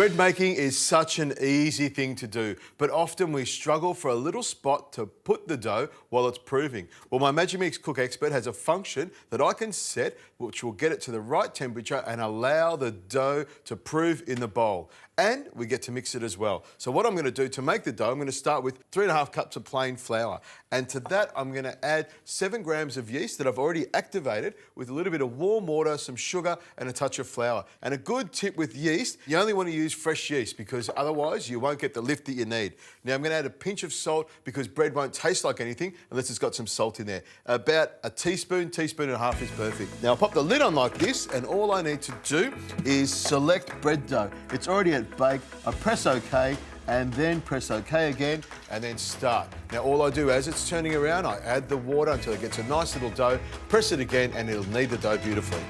Bread making is such an easy thing to do, but often we struggle for a little spot to put the dough while it's proving. Well, my Magimix Cook Expert has a function that I can set which will get it to the right temperature and allow the dough to prove in the bowl. And we get to mix it as well. So what I'm going to do to make the dough, I'm going to start with 3.5 cups of plain flour. And to that, I'm going to add 7 grams of yeast that I've already activated with a little bit of warm water, some sugar and a touch of flour. And a good tip with yeast, you only want to use fresh yeast because otherwise you won't get the lift that you need. Now I'm going to add a pinch of salt because bread won't taste like anything unless it's got some salt in there. About a teaspoon, teaspoon and a half is perfect. Now I'll pop the lid on like this and all I need to do is select bread dough. It's already at bake. I press OK and then press OK again and then start. Now all I do as it's turning around, I add the water until it gets a nice little dough, press it again and it'll knead the dough beautifully.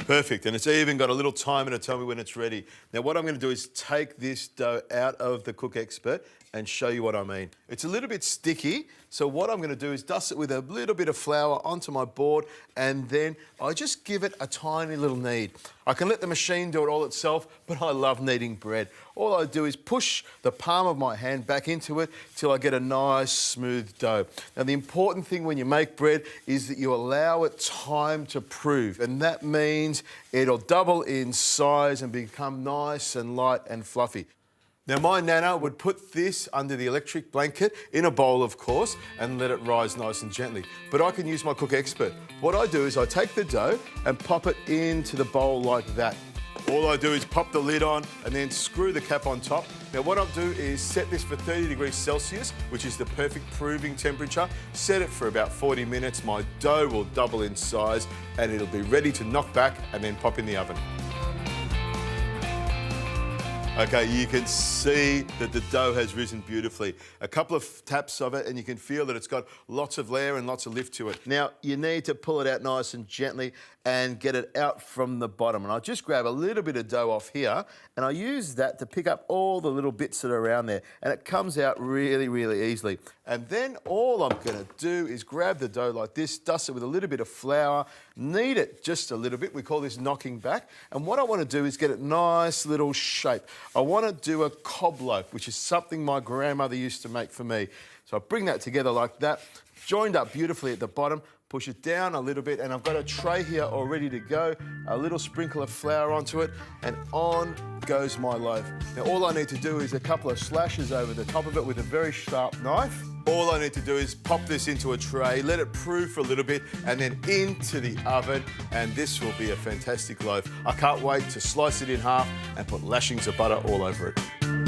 Perfect, and it's even got a little timer to tell me when it's ready. Now what I'm going to do is take this dough out of the Cook Expert and show you what I mean. It's a little bit sticky, so what I'm going to do is dust it with a little bit of flour onto my board and then I just give it a tiny little knead. I can let the machine do it all itself, but I love kneading bread. All I do is push the palm of my hand back into it till I get a nice smooth dough. Now the important thing when you make bread is that you allow it time to prove, and that means it'll double in size and become nice and light and fluffy. Now my nana would put this under the electric blanket in a bowl, of course, and let it rise nice and gently. But I can use my Cook Expert. What I do is I take the dough and pop it into the bowl like that. All I do is pop the lid on and then screw the cap on top. Now what I'll do is set this for 30 degrees Celsius, which is the perfect proving temperature. Set it for about 40 minutes. My dough will double in size and it'll be ready to knock back and then pop in the oven. Okay, you can see that the dough has risen beautifully. A couple of taps of it and you can feel that it's got lots of layer and lots of lift to it. Now, you need to pull it out nice and gently and get it out from the bottom. And I just grab a little bit of dough off here and I use that to pick up all the little bits that are around there. And it comes out really, really easily. And then all I'm gonna do is grab the dough like this, dust it with a little bit of flour, knead it just a little bit. We call this knocking back. And what I wanna do is get it nice little shape. I wanna do a cob loaf, which is something my grandmother used to make for me. So I bring that together like that, joined up beautifully at the bottom, push it down a little bit, and I've got a tray here all ready to go, a little sprinkle of flour onto it, and on goes my loaf. Now all I need to do is a couple of slashes over the top of it with a very sharp knife. All I need to do is pop this into a tray, let it prove for a little bit, and then into the oven, and this will be a fantastic loaf. I can't wait to slice it in half and put lashings of butter all over it.